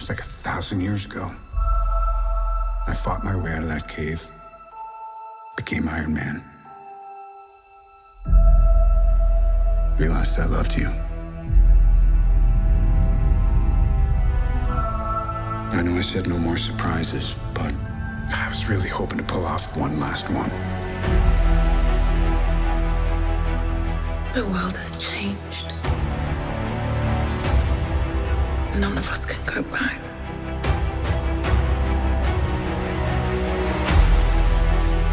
was like 1,000 years ago. I fought my way out of that cave, became Iron Man. Realized I loved you. I know I said no more surprises, but I was really hoping to pull off one last one. The world has changed. None of us can go back.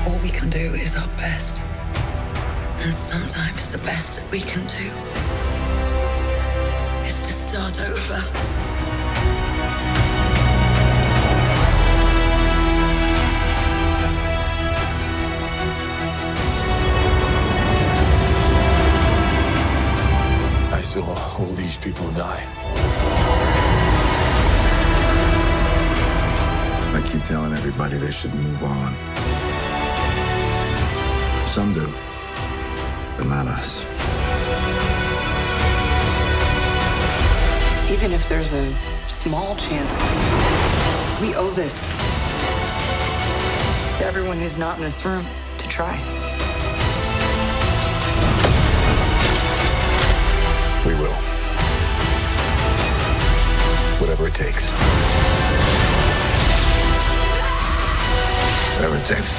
All we can do is our best. And sometimes the best that we can do is to start over. I saw all these people die. I keep telling everybody they should move on. Some do, but not us. Even if there's a small chance, we owe this to everyone who's not in this room to try. We will. Whatever it takes. Whatever it takes.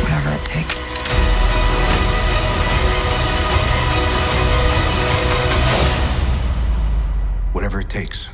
Whatever it takes. Whatever it takes.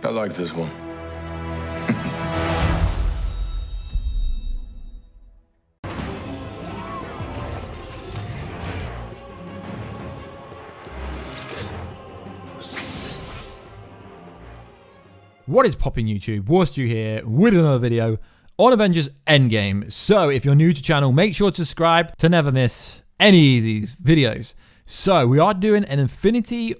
I like this one. What is popping YouTube? Warstu here with another video on Avengers Endgame. So if you're new to the channel, make sure to subscribe to never miss any of these videos. So we are doing an Infinity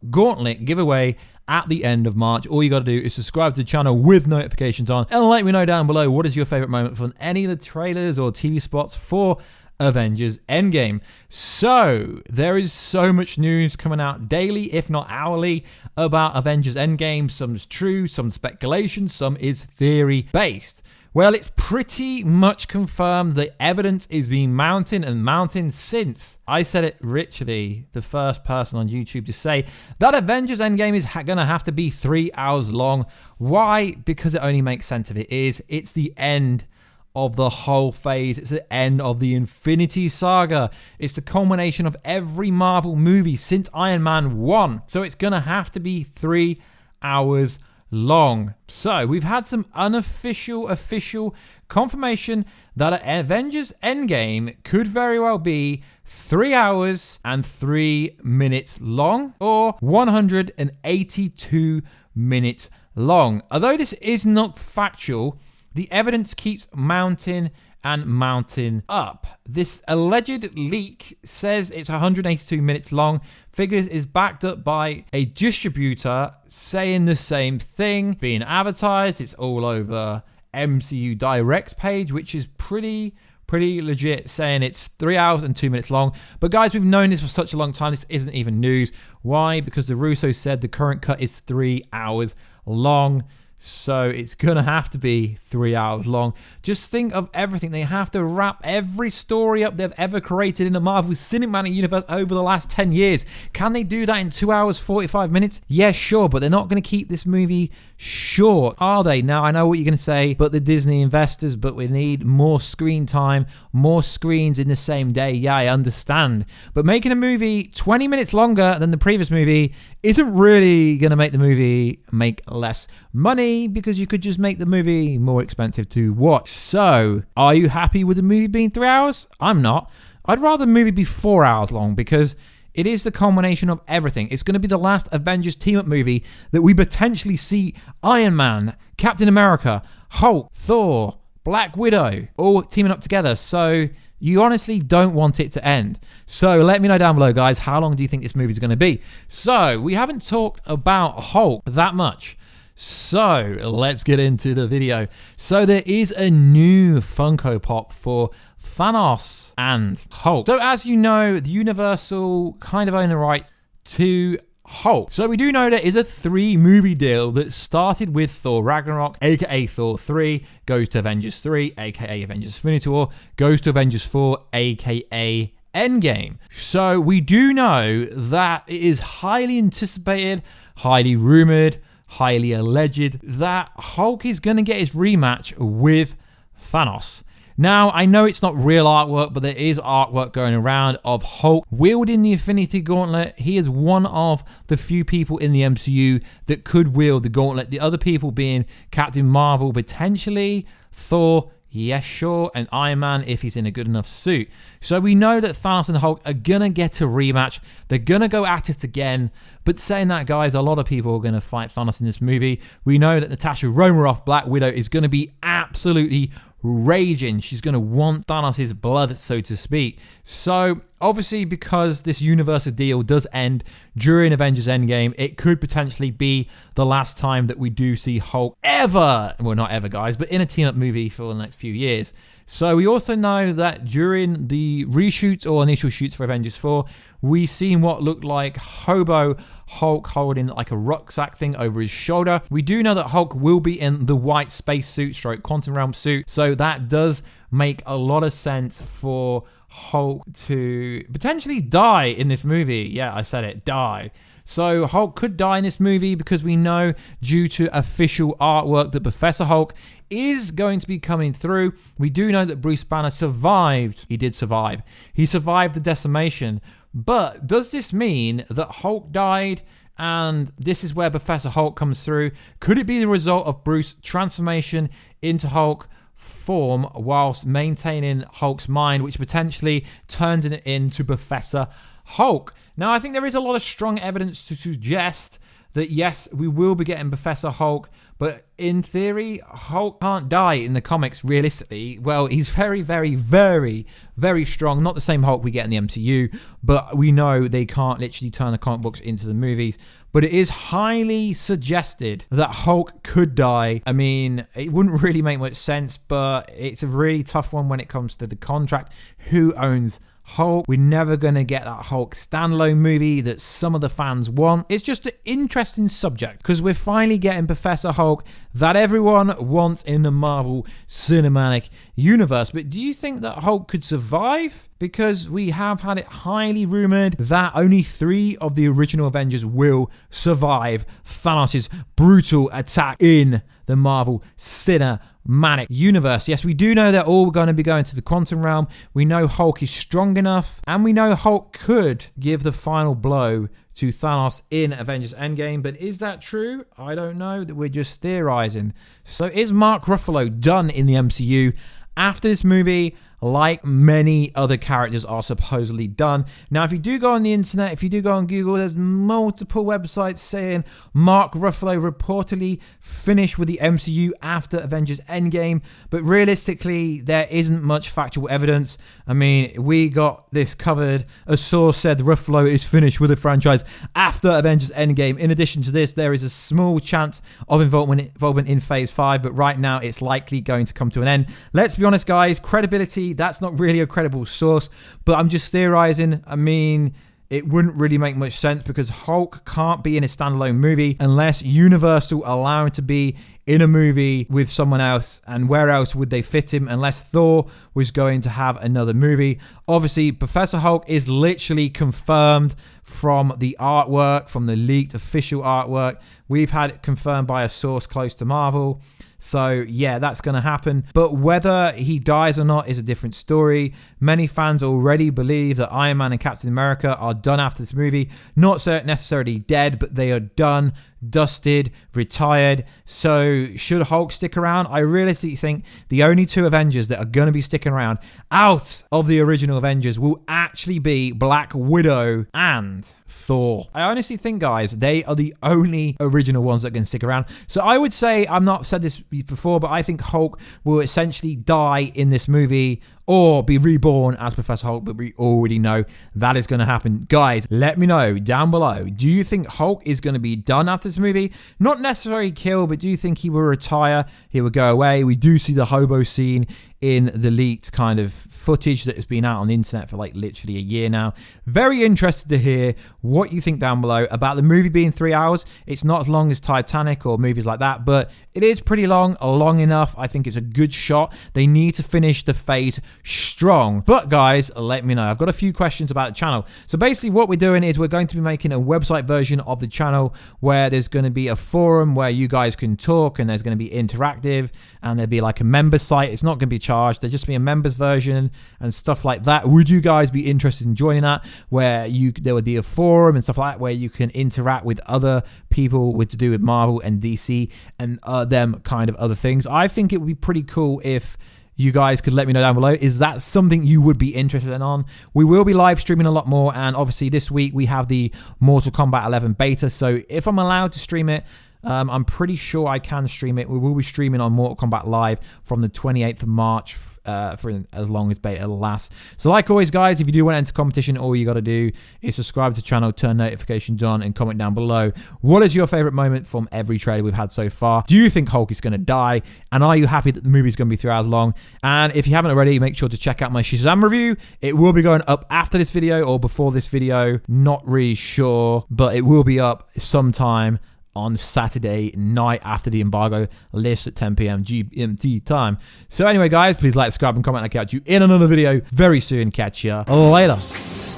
Gauntlet giveaway at the end of March. All you got to do is subscribe to the channel with notifications on and let me know down below what is your favorite moment from any of the trailers or TV spots for Avengers Endgame. So there is so much news coming out daily, if not hourly, about Avengers Endgame. Some's true, some speculation, some is theory based. Well, it's pretty much confirmed the evidence is being mounting and mounting since I said it literally the first person on YouTube to say that Avengers Endgame is going to have to be 3 hours long. Why? Because it only makes sense if it is. It's the end of the whole phase. It's the end of the Infinity Saga. It's the culmination of every Marvel movie since Iron Man 1. So it's going to have to be 3 hours long. So we've had some official confirmation that Avengers Endgame could very well be 3 hours and 3 minutes long, or 182 minutes long. Although this is not factual, the evidence keeps mounting and mounting up. This alleged leak says it's 182 minutes long. Figures is backed up by a distributor saying the same thing, being advertised. It's all over MCU Direct's page, which is pretty legit, saying it's 3 hours and 2 minutes long. But guys, we've known this for such a long time. This isn't even news. Why? Because the Russo said the current cut is 3 hours long. So it's going to have to be 3 hours long. Just think of everything. They have to wrap every story up they've ever created in the Marvel Cinematic Universe over the last 10 years. Can they do that in 2 hours, 45 minutes? Yeah, sure, but they're not going to keep this movie short, are they? Now, I know what you're going to say, but the Disney investors, but we need more screen time, more screens in the same day. Yeah, I understand. But making a movie 20 minutes longer than the previous movie isn't really going to make the movie make less money, because you could just make the movie more expensive to watch. So, are you happy with the movie being 3 hours? I'm not. I'd rather the movie be 4 hours long, because It is the culmination of everything. It's going to be the last Avengers team-up movie that we potentially see Iron Man, Captain America, Hulk, Thor, Black Widow all teaming up together. So you honestly don't want it to end. So let me know down below, guys, how long do you think this movie is going to be? So we haven't talked about Hulk that much. So let's get into the video. So there is a new Funko Pop for Thanos and Hulk. So as you know, the Universal kind of own the rights to Hulk. So we do know there is a 3-movie deal that started with Thor Ragnarok, aka Thor 3, goes to Avengers 3, aka Avengers Infinity War, goes to Avengers 4, aka Endgame. So we do know that it is highly anticipated, highly rumored, highly alleged that Hulk is going to get his rematch with Thanos. Now, I know it's not real artwork, but there is artwork going around of Hulk wielding the Infinity Gauntlet. He is one of the few people in the MCU that could wield the gauntlet. The other people being Captain Marvel, potentially, Thor, yes, sure, and Iron Man if he's in a good enough suit. So we know that Thanos and Hulk are going to get a rematch. They're going to go at it again. But saying that, guys, a lot of people are going to fight Thanos in this movie. We know that Natasha Romanoff, Black Widow, is going to be absolutely raging. She's going to want Thanos' blood, so to speak. So obviously, because this Universal deal does end during Avengers Endgame, it could potentially be the last time that we do see Hulk ever, well, not ever, guys, but in a team-up movie for the next few years. So we also know that during the reshoots or initial shoots for Avengers 4, we seen what looked like hobo Hulk holding like a rucksack thing over his shoulder. We do know that Hulk will be in the white space suit stroke quantum realm suit. So that does make a lot of sense for Hulk to potentially die in this movie. Yeah, I said it, die. So Hulk could die in this movie because we know due to official artwork that Professor Hulk is going to be coming through. We do know that Bruce Banner survived. He did survive. He survived the decimation. But does this mean that Hulk died and this is where Professor Hulk comes through? Could it be the result of Bruce's transformation into Hulk form whilst maintaining Hulk's mind, which potentially turns it into Professor Hulk? Now, I think there is a lot of strong evidence to suggest that yes, we will be getting Professor Hulk, but in theory, Hulk can't die in the comics realistically. Well, he's very, very, very, very strong. Not the same Hulk we get in the MCU, but we know they can't literally turn the comic books into the movies. But it is highly suggested that Hulk could die. I mean, it wouldn't really make much sense, but it's a really tough one when it comes to the contract. Who owns Hulk? We're never going to get that Hulk standalone movie that some of the fans want. It's just an interesting subject because we're finally getting Professor Hulk that everyone wants in the Marvel Cinematic Universe. But do you think that Hulk could survive? Because we have had it highly rumored that only 3 of the original Avengers will survive Thanos' brutal attack in the Marvel Cinematic Universe. Yes, we do know they're all going to be going to the quantum realm. We know Hulk is strong enough, and we know Hulk could give the final blow to Thanos in Avengers Endgame. But is that true? I don't know. That we're just theorizing. So is Mark Ruffalo done in the MCU after this movie? Like many other characters are supposedly done. Now, if you do go on the internet, if you do go on Google, there's multiple websites saying Mark Ruffalo reportedly finished with the MCU after Avengers Endgame, but realistically, there isn't much factual evidence. I mean, we got this covered. A source said Ruffalo is finished with the franchise after Avengers Endgame. In addition to this, there is a small chance of involvement in Phase 5, but right now, it's likely going to come to an end. Let's be honest, guys, credibility, that's not really a credible source, but I'm just theorizing. I mean, it wouldn't really make much sense because Hulk can't be in a standalone movie unless Universal allow him to be in a movie with someone else. And where else would they fit him unless Thor was going to have another movie? Obviously, Professor Hulk is literally confirmed from the artwork, from the leaked official artwork. We've had it confirmed by a source close to Marvel. So yeah, that's going to happen. But whether he dies or not is a different story. Many fans already believe that Iron Man and Captain America are done after this movie. Not necessarily dead, but they are done, dusted, retired. So should Hulk stick around? I realistically think the only two Avengers that are going to be sticking around out of the original Avengers will actually be Black Widow and Thor. I honestly think, guys, they are the only original ones that can stick around. So I would say, I've not said this before, but I think Hulk will essentially die in this movie or be reborn as Professor Hulk, but we already know that is going to happen. Guys, let me know down below. Do you think Hulk is going to be done after this movie? Not necessarily killed, but do you think he will retire? He will go away? We do see the hobo scene in the leaked kind of footage that has been out on the internet for like literally a year now. Very interested to hear what you think down below about the movie being 3 hours. It's not as long as Titanic or movies like that, but it is pretty long enough. I think it's a good shot. They need to finish the phase strong. But guys, let me know. I've got a few questions about the channel. So basically what we're doing is we're going to be making a website version of the channel where there's going to be a forum where you guys can talk, and there's going to be interactive, and there'll be like a member site. It's not going to be charged. There'll just be a members version and stuff like that. Would you guys be interested in joining that, where there would be a forum and stuff like that where you can interact with other people to do with Marvel and DC and them kind of other things? I think it would be pretty cool if you guys could let me know down below. Is that something you would be interested in on? We will be live streaming a lot more, and obviously this week we have the Mortal Kombat 11 beta, so if I'm allowed to stream it, I'm pretty sure I can stream it. We will be streaming on Mortal Kombat Live from the 28th of March for as long as beta lasts. So like always, guys, if you do want to enter competition, all you got to do is subscribe to the channel, turn notifications on, and comment down below. What is your favorite moment from every trailer we've had so far? Do you think Hulk is going to die? And are you happy that the movie is going to be 3 hours long? And if you haven't already, make sure to check out my Shazam review. It will be going up after this video or before this video. Not really sure, but it will be up sometime on Saturday night after the embargo lifts at 10 p.m. GMT time. So anyway, guys, please like, subscribe, and comment. I'll catch you in another video very soon. Catch ya later.